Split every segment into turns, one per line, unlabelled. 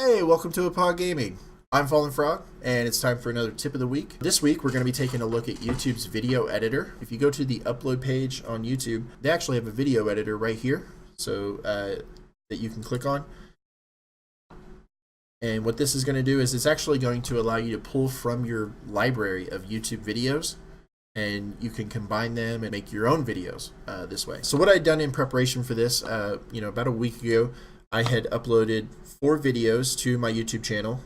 Hey, welcome to Hauppauge Gaming. I'm Fallinfrog, and it's time for another tip of the week. This week, we're going to be taking a look at YouTube's video editor. If you go to the upload page on YouTube, they actually have a video editor right here, so that you can click on. And what this is going to do is it's actually going to allow you to pull from your library of YouTube videos, and you can combine them and make your own videos this way. So what I'd done in preparation for this, about a week ago, I had uploaded 4 videos to my YouTube channel.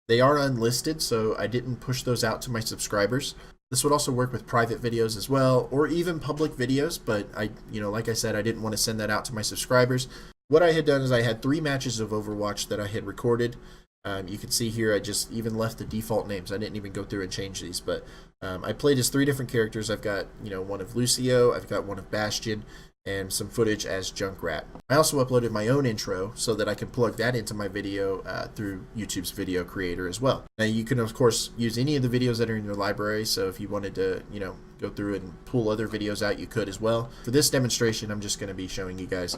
They are unlisted, so I didn't push those out to my subscribers. This would also work with private videos as well, or even public videos, but like I said, I didn't want to send that out to my subscribers. What I had done is I had 3 matches of Overwatch that I had recorded. You can see here I just even left the default names. I didn't even go through and change these, but I played as 3 different characters. I've got one of Lucio, I've got one of Bastion, and some footage as Junkrat. I also uploaded my own intro so that I can plug that into my video through YouTube's video creator as well. Now you can of course use any of the videos that are in your library, so if you wanted to go through and pull other videos out, you could as well. For this demonstration, I'm just going to be showing you guys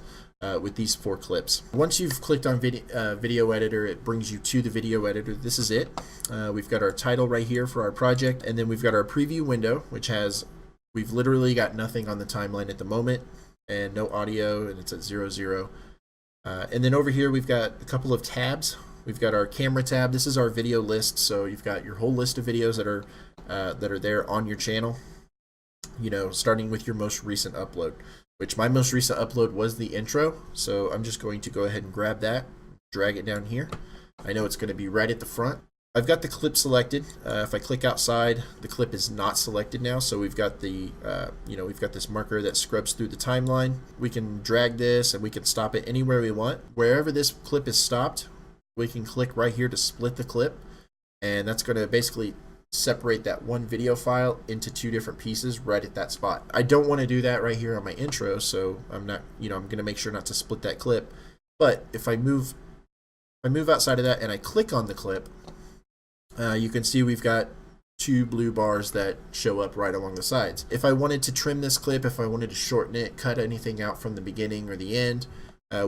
with these 4 clips. Once you've clicked on video editor, it brings you to the video editor. This is it. We've got our title right here for our project, and then we've got our preview window, which we've literally got nothing on the timeline at the moment, and no audio, and it's at 0, 0. And then over here we've got a couple of tabs. We've got our camera tab. This is our video list, so you've got your whole list of videos that are there on your channel. Starting with your most recent upload, which my most recent upload was the intro. So I'm just going to go ahead and grab that, drag it down here. I know it's going to be right at the front. I've got the clip selected. If I click outside, the clip is not selected now. So we've got the, we've got this marker that scrubs through the timeline. We can drag this and we can stop it anywhere we want. Wherever this clip is stopped, we can click right here to split the clip, and that's going to basically separate that one video file into 2 different pieces right at that spot. I don't want to do that right here on my intro, so I'm not, I'm going to make sure not to split that clip. But if I move outside of that and I click on the clip, you can see we've got 2 blue bars that show up right along the sides. If I wanted to trim this clip, if I wanted to shorten it, cut anything out from the beginning or the end,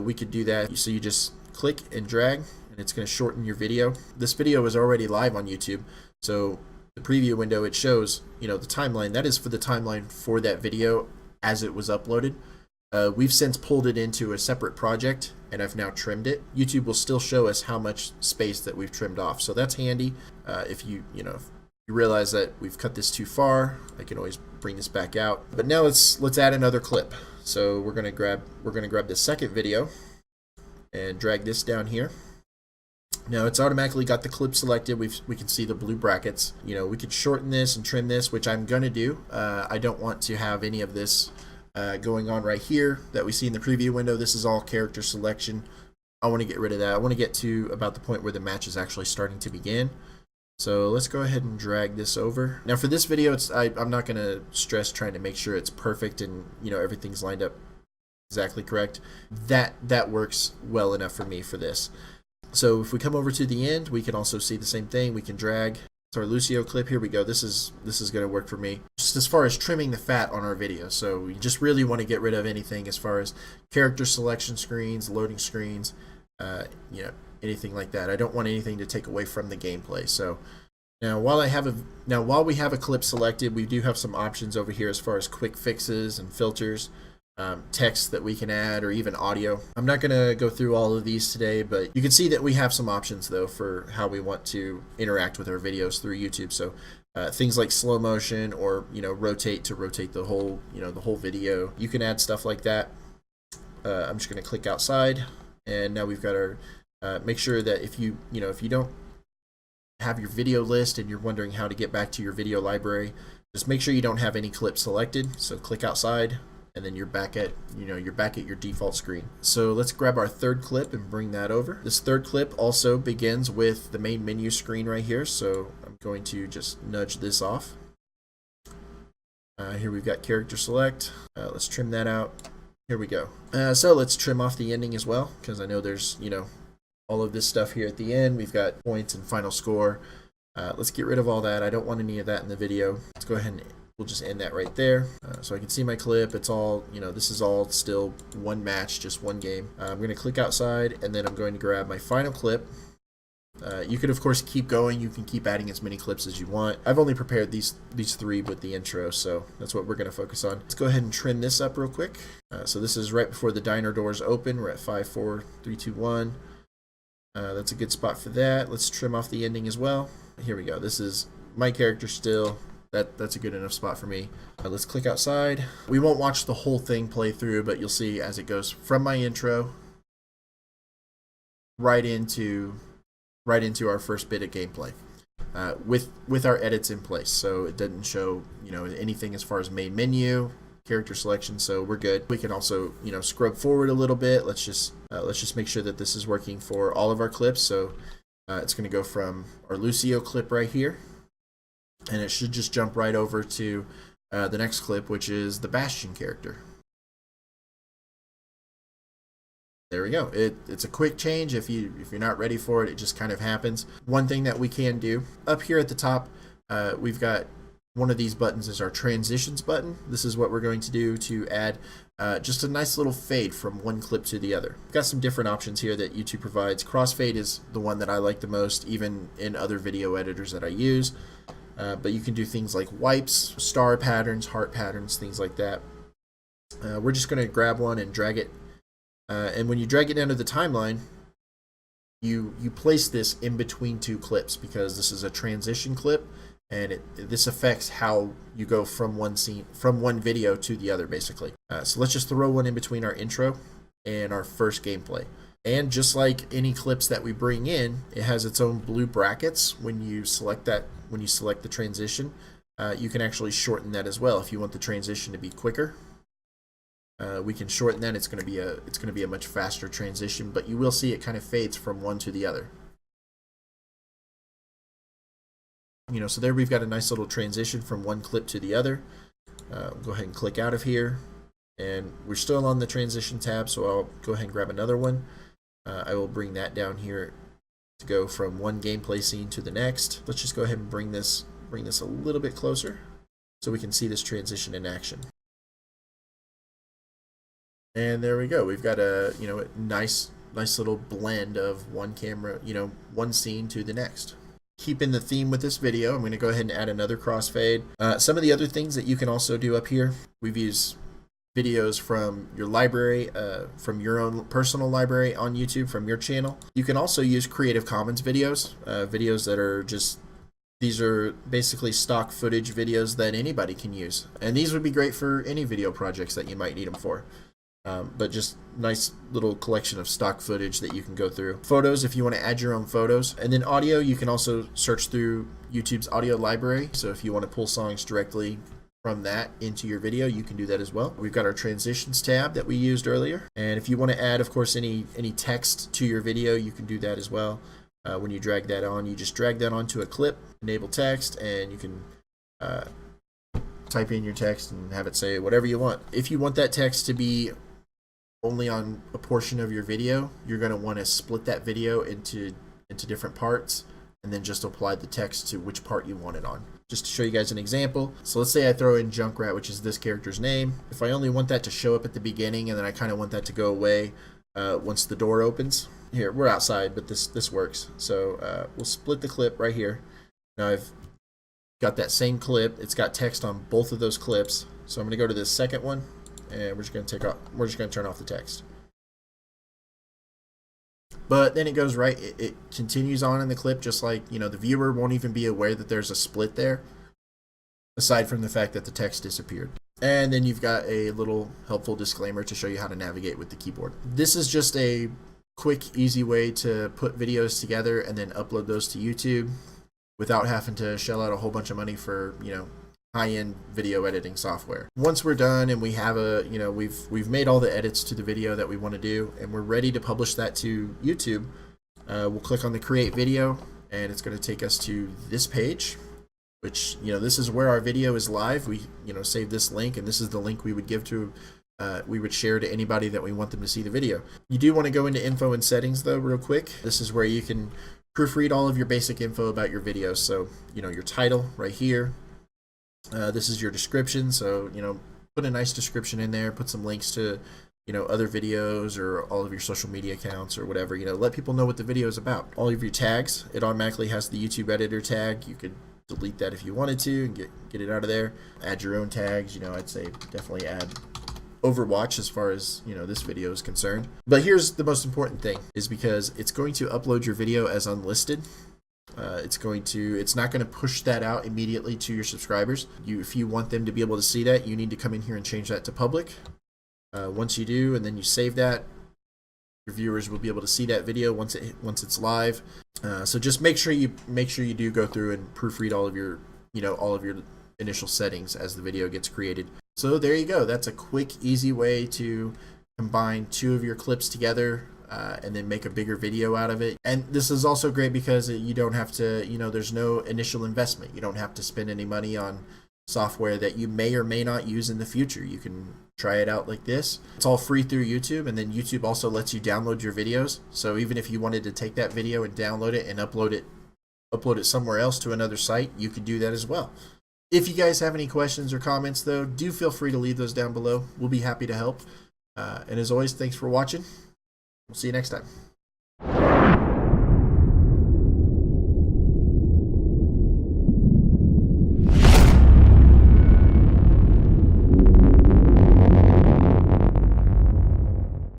we could do that. So you just click and drag, and it's going to shorten your video. This video is already live on YouTube, so the preview window, it shows the timeline. That is for the timeline for that video as it was uploaded. We've since pulled it into a separate project, and I've now trimmed it. YouTube will still show us how much space that we've trimmed off, so that's handy. If you realize that we've cut this too far, I can always bring this back out. But now let's add another clip. So we're gonna grab the second video and drag this down here. Now it's automatically got the clip selected. We can see the blue brackets. We could shorten this and trim this, which I'm gonna do. I don't want to have any of this going on right here that we see in the preview window. This is all character selection. I want to get rid of that. I want to get to about the point where the match is actually starting to begin. So let's go ahead and drag this over. Now for this video, I'm not going to stress trying to make sure it's perfect and everything's lined up exactly correct. That works well enough for me for this. So if we come over to the end, we can also see the same thing. We can drag. It's our Lucio clip. Here we go. This is going to work for me. Just as far as trimming the fat on our video. So we just really want to get rid of anything as far as character selection screens, loading screens, anything like that. I don't want anything to take away from the gameplay. So now while we have a clip selected, we do have some options over here as far as quick fixes and filters. Text that we can add, or even audio. I'm not going to go through all of these today, but you can see that we have some options though for how we want to interact with our videos through YouTube. So things like slow motion, or rotate to rotate the whole the whole video. You can add stuff like that. I'm just going to click outside, and now we've got our make sure that if you don't have your video list and you're wondering how to get back to your video library, just make sure you don't have any clips selected. So click outside, and then you're back at your default screen. So let's grab our third clip and bring that over. This third clip also begins with the main menu screen right here, so I'm going to just nudge this off. Here we've got character select. Let's trim that out. Here we go. So let's trim off the ending as well, because I know there's all of this stuff here at the end. We've got points and final score. Let's get rid of all that. I don't want any of that in the video. Let's go ahead and we'll just end that right there. So I can see my clip. It's all, this is all still one match, just one game. I'm going to click outside, and then I'm going to grab my final clip, You could of course keep going. You can keep adding as many clips as you want. I've only prepared these three with the intro, so that's what we're going to focus on. Let's go ahead and trim this up real quick. So this is right before the diner doors open. We're at 5, 4, 3, 2, 1. That's a good spot for that. Let's trim off the ending as well. Here we go. This is my character still. That's a good enough spot for me. Let's click outside. We won't watch the whole thing play through, but you'll see as it goes from my intro right into our first bit of gameplay, with our edits in place. So it doesn't show anything as far as main menu, character selection. So we're good. We can also scrub forward a little bit. Let's just make sure that this is working for all of our clips. So it's going to go from our Lucio clip right here, and it should just jump right over to the next clip, which is the Bastion character. There we go. It's a quick change. If you're not ready for it, it just kind of happens. One thing that we can do up here at the top, we've got one of these buttons is our transitions button. This is what we're going to do to add just a nice little fade from one clip to the other. We've got some different options here that YouTube provides. Crossfade is the one that I like the most, even in other video editors that I use. But you can do things like wipes, star patterns, heart patterns, things like that. We're just going to grab one and drag it. And when you drag it down to the timeline, you place this in between two clips, because this is a transition clip, and this affects how you go from one video to the other, basically. So let's just throw one in between our intro and our first gameplay. And just like any clips that we bring in, it has its own blue brackets. When you select the transition, you can actually shorten that as well if you want the transition to be quicker. We can shorten that. It's going to be a much faster transition, but you will see it kind of fades from one to the other. So there we've got a nice little transition from one clip to the other. Go ahead and click out of here, and we're still on the transition tab, so I'll go ahead and grab another one. I will bring that down here to go from one gameplay scene to the next. Let's just go ahead and bring this a little bit closer so we can see this transition in action. And there we go. We've got a nice little blend of one camera, one scene to the next. Keeping the theme with this video, I'm going to go ahead and add another crossfade. Some of the other things that you can also do up here, we've used videos from your library, from your own personal library on YouTube, from your channel. You can also use Creative Commons videos, videos that are these are basically stock footage videos that anybody can use. And these would be great for any video projects that you might need them for. But just nice little collection of stock footage that you can go through. Photos, if you want to add your own photos. And then audio, you can also search through YouTube's audio library. So if you want to pull songs directly from that into your video, you can do that as well. We've got our transitions tab that we used earlier. And if you want to add, of course, any text to your video, you can do that as well. When you drag that on, you just drag that onto a clip, enable text, and you can type in your text and have it say whatever you want. If you want that text to be only on a portion of your video, you're going to want to split that video into different parts and then just apply the text to which part you want it on. Just to show you guys an example, so let's say I throw in Junkrat, which is this character's name. If I only want that to show up at the beginning and then I kind of want that to go away once the door opens. Here, we're outside, but this works. So we'll split the clip right here. Now I've got that same clip. It's got text on both of those clips. So I'm going to go to this second one, and we're just going to turn off the text. But then it goes right, it continues on in the clip, just like, the viewer won't even be aware that there's a split there, aside from the fact that the text disappeared. And then you've got a little helpful disclaimer to show you how to navigate with the keyboard. This is just a quick, easy way to put videos together and then upload those to YouTube without having to shell out a whole bunch of money for, high-end video editing software. Once we're done and we have we've made all the edits to the video that we want to do and we're ready to publish that to YouTube, we'll click on the create video, and it's going to take us to this page, which this is where our video is live. We save this link, and this is the link we would give to we would share to anybody that we want them to see the video. You do want to go into info and settings though real quick. This is where you can proofread all of your basic info about your videos. So your title right here. This is your description, so put a nice description in there, put some links to other videos or all of your social media accounts or whatever. Let people know what the video is about. All of your tags, it automatically has the YouTube editor tag. You could delete that if you wanted to and get it out of there. Add your own tags. I'd say definitely add Overwatch as far as this video is concerned. But here's the most important thing, is because it's going to upload your video as unlisted. It's not going to push that out immediately to your subscribers. If you want them to be able to see that, you need to come in here and change that to public. Once you do, and then you save that, your viewers will be able to see that video once it's live. So just make sure you do go through and proofread all of your initial settings as the video gets created. So there you go. That's a quick, easy way to combine two of your clips together and then make a bigger video out of it. And this is also great because you don't have to, there's no initial investment. You don't have to spend any money on software that you may or may not use in the future. You can try it out like this. It's all free through YouTube, and then YouTube also lets you download your videos. So even if you wanted to take that video and download it and upload it somewhere else to another site, you could do that as well. If you guys have any questions or comments, though, do feel free to leave those down below. We'll be happy to help. And as always, thanks for watching. We'll see you next time.